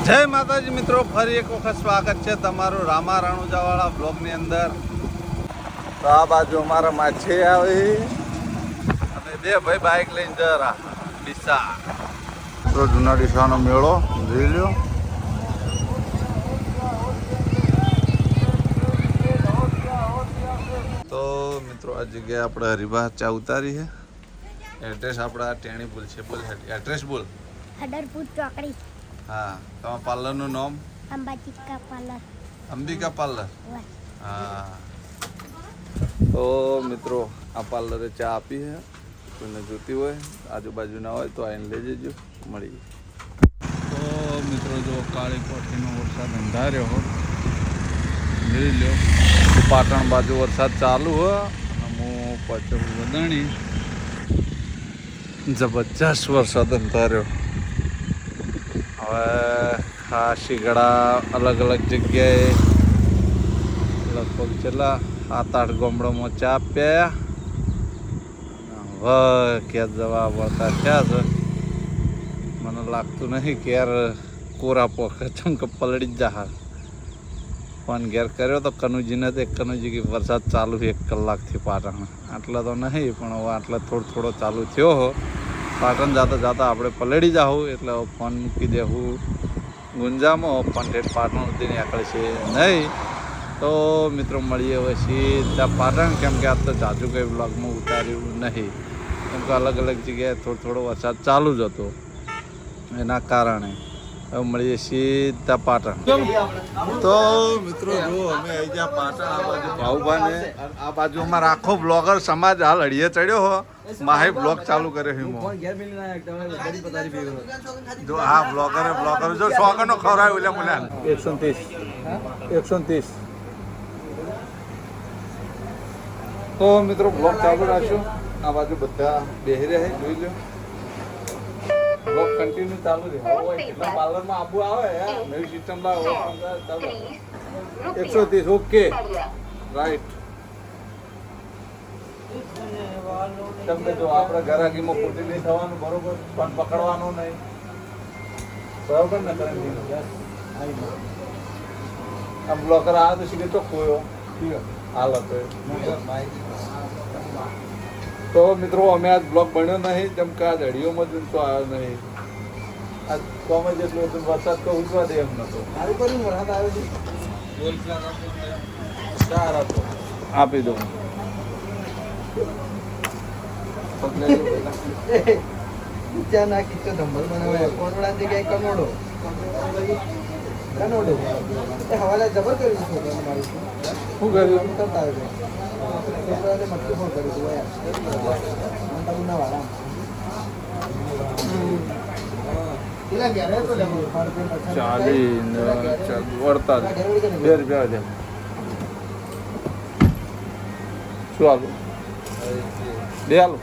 જય માતાજી મિત્રો, ફરી એક વખત સ્વાગત છે તમારું રામા રાણુજાવાળા બ્લોગની અંદર. તો આ બાજુ અમારા માછી આવી અને બે ભાઈ બાઇક લઈને જરા ડીસા. તો જૂના ડીસાનો મેળો જોઈ લ્યો. તો મિત્રો આ જગ્યાએ આપણે હરિભા ચા ઉતારી છે. એડ્રેસ આપણા ટેણી બોલ છે. બોલ એડ્રેસ બોલ. હડરપુર ચોકડી. હા, તમારા પાર્લરનું નામ? અંબાજીકા પાર્લર. અંબિકા પાર્લર. હા, તો મિત્રો આ પાર્લરે ચા આપી છે. કોઈને જોતી હોય, આજુબાજુ ના હોય તો આવીને લઈ જજો, મળીએ. તો મિત્રો જો કાળી કોઠીનો વરસાદ અંધાર્યો જોઈ લો. પાટણ બાજુ વરસાદ ચાલુ હોય અને હું પાછળ વદાણી જબરજસ્ત વરસાદ અંધાર્યો. હવે ખાસી ઘડા અલગ અલગ જગ્યાએ લગભગ છેલ્લા 7-8 ગામડામાં ચા પ્યા. હવે ક્યાં જવા વળતા થયા છે. મને લાગતું નહીં કે યાર કોરા પોખે ચમકે પલળી જ જા. ફોન ઘેર કર્યો તો કનુજીને તો કનુજી કે વરસાદ ચાલુ 1 કલાકથી પાટણ. આટલા તો નહીં પણ હવે આટલા થોડો ચાલુ થયો હો. પાટણ જતા આપણે પલળી જાઉં એટલે ફોન મૂકી દેવું ગુંજામાં પણ ઠેઠ પાટણ સુધી નીકળે છે નહીં. તો મિત્રો મળીએ હવે સીધા પાટણ, કેમ કે આ તો જાજુ કંઈ બ્લોગમાં ઉતાર્યું નહીં, કેમ કે અલગ અલગ જગ્યાએ થોડો વરસાદ ચાલુ જ હતો એના કારણે. હવે મળીએ સીધા પાટણ. તો મિત્રો જો અમે આવી ગયા પાટણ. આ બાજુ ભાઉભાને, આ બાજુ અમારા આખો બ્લોગર સમાજ હાલ હળીએ ચડ્યો હો. માહી બ્લોગ ચાલુ કર્યો છે. જો આ બ્લોગર જો સોગનો ખવડાવ્યું એટલે મુલા 130. તો મિત્રો બ્લોગ ચાલુ રાખ્યો. આ બાજુ બધા બેહી રહ્યા જોઈ લો. બ્લોગ કન્ટિન્યુ ચાલુ રહે. પાર્લરમાં આબુ આવે નવી સિસ્ટમ લાવો 130. Okay right. તમને જો આપણે ઘરાકીમાં ખોટી નહીં થવાનું, બરોબર, પણ પકડવાનું નહીં, બરોબર ને? આ બ્લોકર આ તો સીધે ચોખ્ખો હાલ હતો. તો મિત્રો અમે આજ બ્લોક બન્યો નહીં, કેમ કે આજ હળીઓમાં જ તો આવ્યો નહીં. આજ કોમે જેટલો વરસાદ તો ઉઠવા દે એમ નતો. સારું કર્યું વરસાદ આવ્યો છે. આપી દો. ચા નાખી તો ધંબલ બનાવે કોનોડા જગ્યાએ કનોડો એ હવાલે જબર કર્યું છે. શું કર્યું? કરતા આવે છોકરાને મટકી ફોન કર્યું હતું યાર ના વાળા પેલા ઘેરે તો લેવું 40 વળતા 2 રૂપિયા છે. શું આલું 2 આલું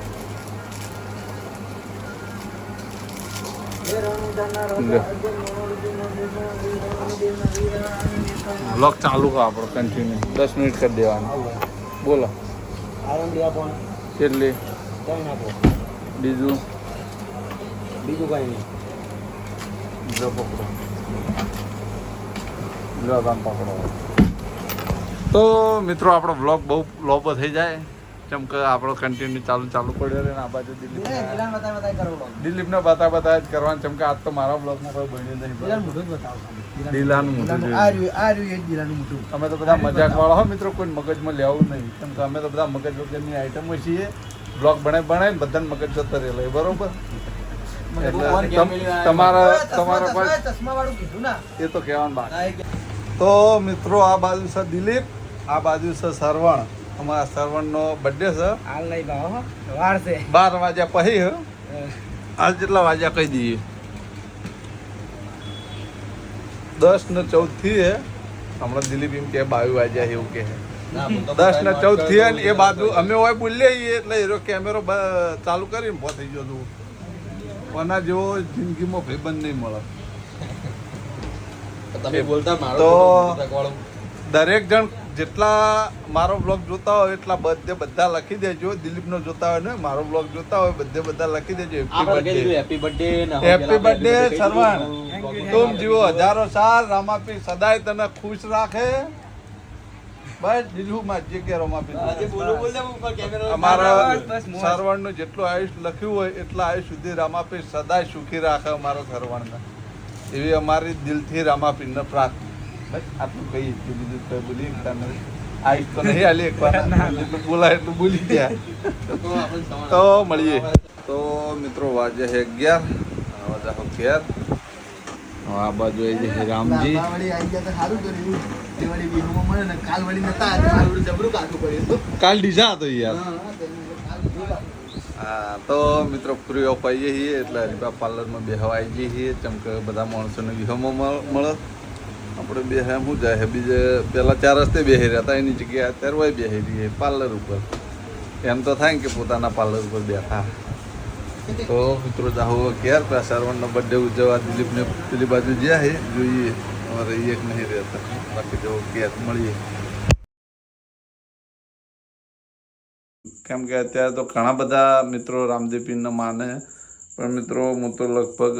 બ્લોગ ચાલુ કરો આપણો કન્ટિન્યુ 10 મિનિટ કરી દેવાનું. બોલો કેટલી? બીજું કઈ નહીં. જો પકડો, લો કામ પકડો. તો મિત્રો આપણો બ્લોગ બહુ લોબો થઈ જાય, કેમ કે આપણો કન્ટિન્યુ ચાલુ પડ્યો રહે. આ બાજુ દિલીપને બતા જ કરવાનું, કેમ કે આજ તો મારા બ્લોગમાં કોઈ બન્યું નહીં. દિલાનું મોઢું અમે તો બધા મજાક વાળા હો મિત્રો, કોઈ મગજમાં લેવું નહીં, કેમ કે અમે તો બધા મગજ વગરની આઈટમો છીએ. બ્લોગ બનાવીને બધાને મગજ જતો રહેલો, બરોબર? તમારા એ તો કહેવાનું બાકી. તો મિત્રો આ બાજુ છે દિલીપ, આ બાજુ છે સરવણ. અમારા સરવણનો બર્થડે છે. હાલ નહીં ભાવ વાર છે 12 વાગ્યા પછી. હાલ જેટલા વાગ્યા કહી દઈએ 10:14 થી હે. હમણાં દિલીપ એમ કે 22 વાગ્યા એવું કે 10:14 થી ને એ બાજુ અમે હોય બોલીએ એટલે હીરો કેમેરો ચાલુ કરીને ભો થઈ ગયો હતું. કોના જેવો જિંદગીમાં ભાઈબંધ નહીં મળે. તો દરેક જણ જેટલા મારો બ્લોગ જોતા હોય એટલા બધા લખી દેજો. દિલીપનો જોતા હોય ને મારો બ્લોગ જોતા હોય બધા લખી દેજો હેપી બર્થડે હેપી બર્થડે સરવણ. તુમ જીવો હજારો સાલ, રામાપીર સદાય તને ખુશ રાખે. બસ બીજું માં જે કે રામાપીર અમારા સરવણનું જેટલું આયુષ લખ્યું હોય એટલા આયુષ સુધી રામાપીર સદાય સુખી રાખે અમારો સરવણને. એવી અમારી દિલથી રામાપીરને પ્રાર્થના. બસ આટલું કહીએ છીએ, બીજું કઈ બોલી આયુષ તો નહીં હાલી એકવાર જેટલું બોલાય એટલું બોલી ગયા. તો મળીએ. તો મિત્રો વાજે છે 11 આ બાજુ આવી છે રામજી. વળી આવી ગયા તો સારું કર્યું. તે વળી વિહોમાં મળે ને કાલ વળી નતા આજે કાલ વળી જબરું કાઢવું પડ્યું. કાલ ડીજા હતો યાર. હા, કાલ જબરું કાઢવું. હા તો મિત્રો ફ્રી ઓફ આવીએ છીએ એટલે હરિભા પાર્લરમાં બેહવા આવી જઈએ છીએ. જેમ કે બધા માણસોને વિહોમાં મળે. આપણે બે શું જાય બીજે પહેલાં 4 રસ્તે બેસી રહ્યા હતા, એની જગ્યાએ અત્યારે હોય બેસી રહીએ પાર્લર ઉપર. એમ તો થાય ને કે પોતાના પાર્લર ઉપર બેઠા. તો મિત્રો જાહો ક્યારે સરવણનો બર્થડે ઉજવવા દિલીપને પેલી બાજુ જ્યાં છે જોઈએ. અમારે એક નહીં રહેતા, બાકી જો ક્યારે મળીએ. કેમ કે અત્યારે તો ઘણા બધા મિત્રો રામદેવપીરને માને, પણ મિત્રો હું તો લગભગ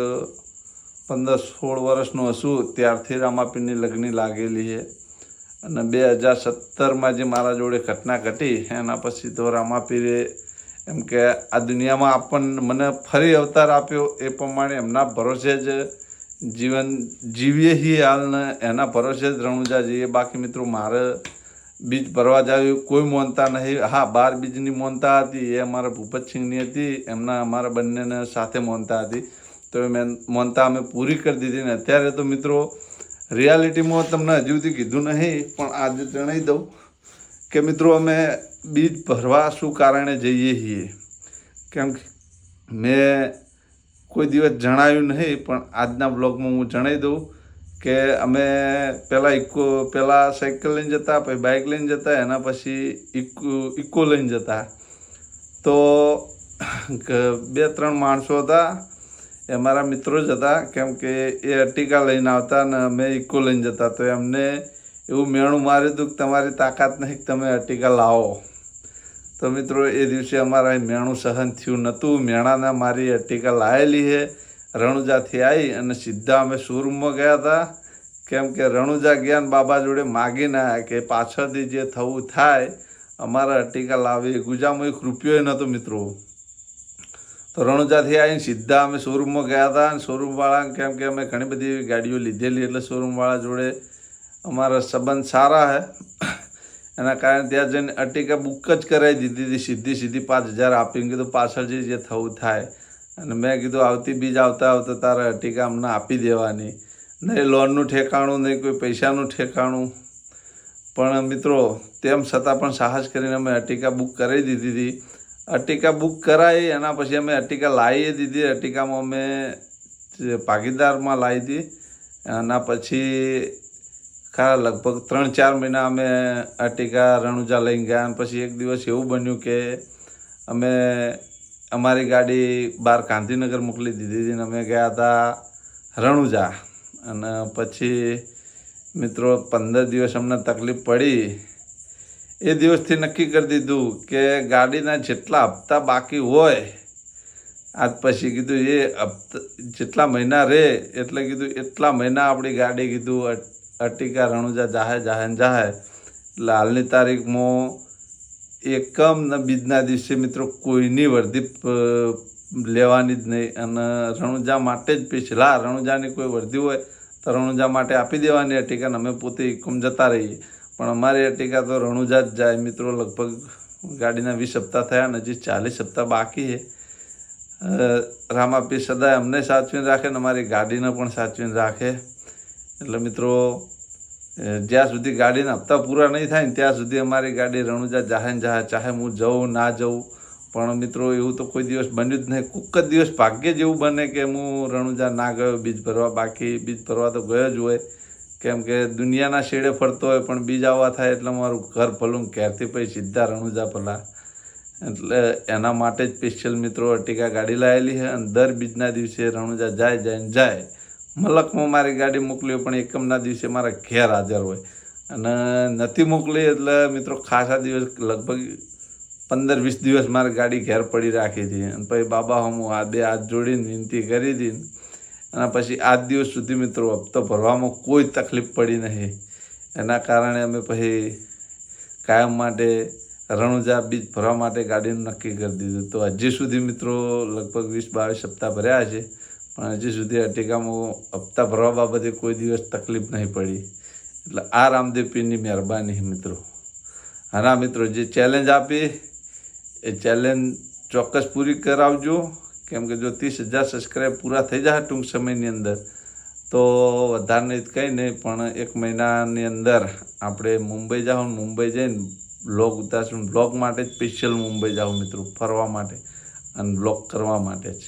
15-16 વર્ષનો હશું ત્યારથી રામાપીરની લગ્ન લાગેલી છે. અને 2017માં જે મારા જોડે ઘટના ઘટી એના પછી તો રામાપીરે એમ કે આ દુનિયામાં આપણને મને ફરી અવતાર આપ્યો એ પ્રમાણે એમના ભરોસે જ જીવન જીવીએ છીએ હાલને, એના ભરોસે જ રણુજા જઈએ. બાકી મિત્રો મારે બીજ ભરવા જાવ કોઈ માનતા નહીં. હા 12 બીજની માનતા હતી એ અમારા ભૂપતસિંહની હતી, એમના અમારા બંનેને સાથે માનતા હતી. તો એ માનતા અમે પૂરી કરી દીધી. ને અત્યારે તો મિત્રો રિયાલિટીમાં તમને હજુ સુધી કીધું નહીં પણ આજે જણાવી દઉં કે મિત્રો અમે બીજ ભરવા શું કારણે જઈએ છીએ. કેમ કે મેં કોઈ દિવસ જણાવ્યું નહીં પણ આજના બ્લોગમાં હું જણાવી દઉં કે અમે પહેલાં સાયકલ લઈને જતા, પછી બાઇક લઈને જતા, એના પછી ઇકો લઈને જતા. તો 2-3 માણસો હતા એ અમારા મિત્રો જ હતા. કેમ કે એ અર્ટિકા લઈને આવતા અને અમે ઇકો લઈને જતા. તો એમને એવું મેણું માર્યું હતું કે તમારી તાકાત નહીં કે તમે અર્ટિકા લાવો. તો મિત્રો એ દિવસે અમારા મેણું સહન થયું નહોતું. મેણાને મારી અર્ટિકા લાવેલી છે. રણુજાથી આવી અને સીધા અમે શોરૂમમાં ગયા હતા. કેમ કે રણુજા ગયા ને બાબા જોડે માગીને આવ્યા કે પાછળથી જે થવું થાય અમારા અર્ટિકા લાવી. ગુજામાં 1 રૂપિયો નહોતો મિત્રો. તો રણુજાથી આવીને સીધા અમે શોરૂમમાં ગયા હતા. અને શોરૂમવાળા કેમ કે અમે ઘણી બધી ગાડીઓ લીધેલી એટલે શોરૂમવાળા જોડે અમારા સંબંધ સારા છે. એના કારણે ત્યાં જઈને અર્ટિકા બુક જ કરાવી દીધી હતી સીધી 5,000 આપીને. કીધું પાછળથી જે થવું થાય. અને મેં કીધું આવતી બીજ આવતા તારા અર્ટિકા અમને આપી દેવાની. નહીં લોનનું ઠેકાણું, નહીં કોઈ પૈસાનું ઠેકાણું. પણ મિત્રો તેમ છતાં પણ સાહસ કરીને અમે અર્ટિકા બુક કરાવી દીધી હતી. અર્ટિકા બુક કરાવી એના પછી અમે અર્ટિકા લાવી દીધી. અર્ટિકામાં અમે ભાગીદારમાં લાવી હતી. એના પછી લગભગ 3-4 મહિના અમે અર્ટિકા રણુજા લઈને ગયા. અને પછી એક દિવસ એવું બન્યું કે અમે અમારી ગાડી બહાર ગાંધીનગર મોકલી દીધી હતી અને અમે ગયા હતા રણુજા. અને પછી મિત્રો 15 દિવસ અમને તકલીફ પડી. એ દિવસથી નક્કી કરી દીધું કે ગાડીના જેટલા હપ્તા બાકી હોય આજ પછી કીધું એ હપ્તા જેટલા મહિના રહે એટલે કીધું એટલા મહિના આપણી ગાડી કીધું અર્ટિકા રણુજા જાહે. એટલે હાલની તારીખમાં એકમ ને બીજના દિવસે મિત્રો કોઈની વર્ધી લેવાની જ નહીં. અને રણુજા માટે જ પેલા રણુજાની કોઈ વર્ધી હોય તો રણુજા માટે આપી દેવાની અર્ટિકાને અમે પોતે એકમ જતા રહીએ. પણ અમારી અર્ટિકા તો રણુજા જ જાય મિત્રો. લગભગ ગાડીના 20 હપ્તા થયા અને હજી 40 હપ્તા બાકી છે. રામાપીર સદાય અમને સાચવીને રાખે ને અમારી ગાડીને પણ સાચવીને રાખે. એટલે મિત્રો જ્યાં સુધી ગાડીના હપ્તા પૂરા નહીં થાય ને ત્યાં સુધી અમારી ગાડી રણુજા જાહે ને જાહે. ચાહે હું જઉં ના જઉં. પણ મિત્રો એવું તો કોઈ દિવસ બન્યું જ નહીં. કોઈક જ દિવસ ભાગ્યે જ એવું બને કે હું રણુજા ના ગયો બીજ ભરવા. બાકી બીજ ભરવા તો ગયો જ હોય. કેમ કે દુનિયાના શેડે ફરતો હોય પણ બીજ આવવા થાય એટલે મારું ઘર ભલું ઘેરથી પછી સીધા રણુજા ભલા. એટલે એના માટે જ સ્પેશિયલ મિત્રો અર્ટિકા ગાડી લાવેલી છે. અને દર બીજના દિવસે રણુજા જાય. મલકમાં મારી ગાડી મોકલી પણ એકમના દિવસે મારા ઘેર હાજર હોય. અને નથી મોકલી એટલે મિત્રો ખાસા દિવસ લગભગ 15-20 દિવસ મારી ગાડી ઘેર પડી રાખી હતી. અને પછી બાબા હું બે હાથ જોડીને વિનંતી કરી હતી. અને પછી આજ દિવસ સુધી મિત્રો હપ્તો ભરવામાં કોઈ તકલીફ પડી નહીં. એના કારણે અમે પછી કાયમ માટે રણુજા બીજ ભરવા માટે ગાડીનું નક્કી કરી દીધું. તો હજી સુધી મિત્રો લગભગ 20-22 હપ્તા ભર્યા છે, પણ હજી સુધી અર્ટિગામાં હપ્તા ભરવા બાબતે કોઈ દિવસ તકલીફ નહીં પડી. એટલે આ રામદેવ પીરની મહેરબાની મિત્રો. હા મિત્રો, જે ચેલેન્જ આપી એ ચેલેન્જ ચોક્કસ પૂરી કરાવજો. કેમ કે જો 30,000 સબસ્ક્રાઈબ પૂરા થઈ જાય ટૂંક સમયની અંદર તો વધારે નહીં કંઈ નહીં, પણ 1 મહિનાની અંદર આપણે મુંબઈ જાઉં, મુંબઈ જઈને બ્લોગ ઉતારશું. બ્લોગ માટે જ સ્પેશિયલ મુંબઈ જાઉં મિત્રો, ફરવા માટે અને બ્લોગ કરવા માટે જ.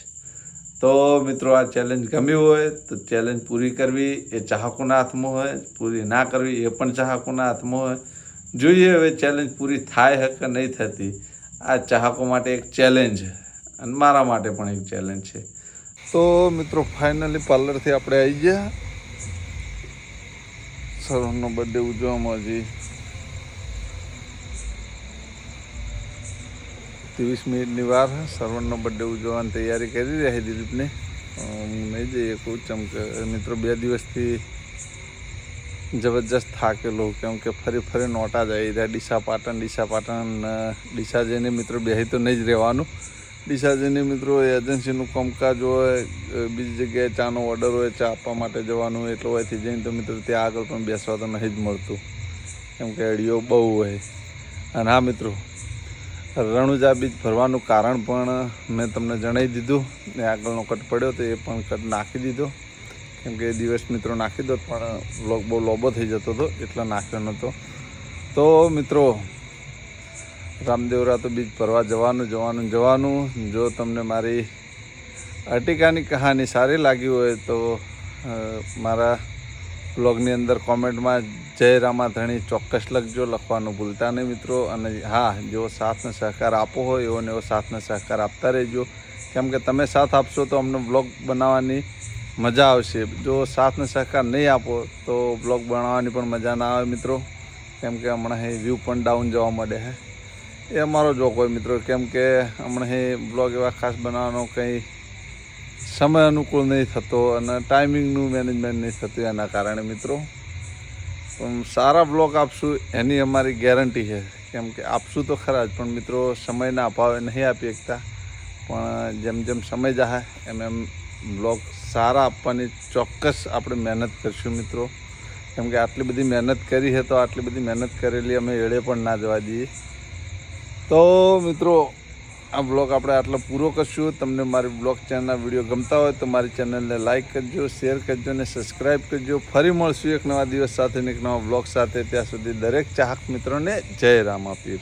તો મિત્રો આ ચેલેન્જ ગમ્યું હોય તો ચેલેન્જ પૂરી કરવી એ ચાહકોના હાથમાં હોય, પૂરી ના કરવી એ પણ ચાહકોના હાથમાં હોય. જોઈએ હવે ચેલેન્જ પૂરી થાય કે નહીં થતી. આ ચાહકો માટે એક ચેલેન્જ અને મારા માટે પણ એક ચેલેન્જ છે. તો મિત્રો ફાઇનલી પાર્લરથી આપણે આવી ગયા. સરોનો બર્થડે ઉજવવામાં હજી 23 મિનિટની વાર. સર્વનનો બર્થડે ઉજવવાની તૈયારી કરી રહ્યા છે દિલીપને. હું નહીં જઈએ કહું ચમકે મિત્રો 2 દિવસથી જબરજસ્ત થાકેલો, કેમ કે ફરી નોટા જઈ રહ્યા. ડીસા પાટણ ડીસા જઈને મિત્રો બેસી તો નહીં જ રહેવાનું. ડીસા જઈને મિત્રો એજન્સીનું કામકાજ હોય, બીજી જગ્યાએ ચાનો ઓર્ડર હોય, ચા આપવા માટે જવાનું હોય, એટલે હોયથી જઈને તો મિત્રો ત્યાં આગળ પણ બેસવા તો નહીં જ મળતું, કેમ કે અડીઓ બહુ હોય. અને હા મિત્રો, રણુજા બીજ ભરવાનું કારણ પણ મેં તમને જણાવી દીધું. એ આગળનો કટ પડ્યો તો એ પણ કટ નાખી દીધો, કેમ કે એ દિવસ મિત્રો નાખી દો પણ વ્લોગ બહુ લોબો થઈ જતો હતો એટલે નાખ્યો નહોતો. તો મિત્રો રામદેવરા તો બીજ ભરવા જવાનું. જો તમને મારી અર્ટિગાની કહાની સારી લાગી હોય તો મારા બ્લોગની અંદર કોમેન્ટમાં જય રામાધણી ચોક્કસ લખજો, લખવાનું ભૂલતા નહીં મિત્રો. અને હા, જેવો સાથ ને સહકાર આપો હોય એવો ને એવો સાથ ને સહકાર આપતા રહેજો, કેમ કે તમે સાથ આપશો તો અમને બ્લોગ બનાવવાની મજા આવશે. જો સાથ ને સહકાર નહીં આપો તો બ્લોગ બનાવવાની પણ મજા ના આવે મિત્રો, કેમ કે હમણાં એ વ્યૂ પણ ડાઉન જવા માંડે છે. એ અમારો જોક હોય મિત્રો, કેમ કે હમણાં એ બ્લોગ એવા ખાસ બનાવવાનો કંઈ સમય અનુકૂળ નહીં થતો અને ટાઈમિંગનું મેનેજમેન્ટ નહીં થતું. એના કારણે મિત્રો પણ સારા બ્લોગ આપશું એની અમારી ગેરંટી છે, કેમ કે આપશું તો ખરા જ, પણ મિત્રો સમયના અભાવે નહીં આપી શકતા. પણ જેમ જેમ સમય જાય એમ બ્લોગ સારા આપવાની ચોક્કસ આપણે મહેનત કરીશું મિત્રો, કેમ કે આટલી બધી મહેનત કરી છે તો આટલી બધી મહેનત કરેલી અમે એળે પણ ના જવા દઈએ. તો મિત્રો આ બ્લોગ આપણે આટલો પૂરો કરશું. તમને મારી બ્લોગ ચેનલના વિડીયો ગમતા હોય તો મારી ચેનલને લાઇક કરજો, શેર કરજો અને સબસ્ક્રાઈબ કરજો. ફરી મળશું એક નવા દિવસ સાથે ને એક નવા બ્લોગ સાથે. ત્યાં સુધી દરેક ચાહક મિત્રોને જય રામાપીર.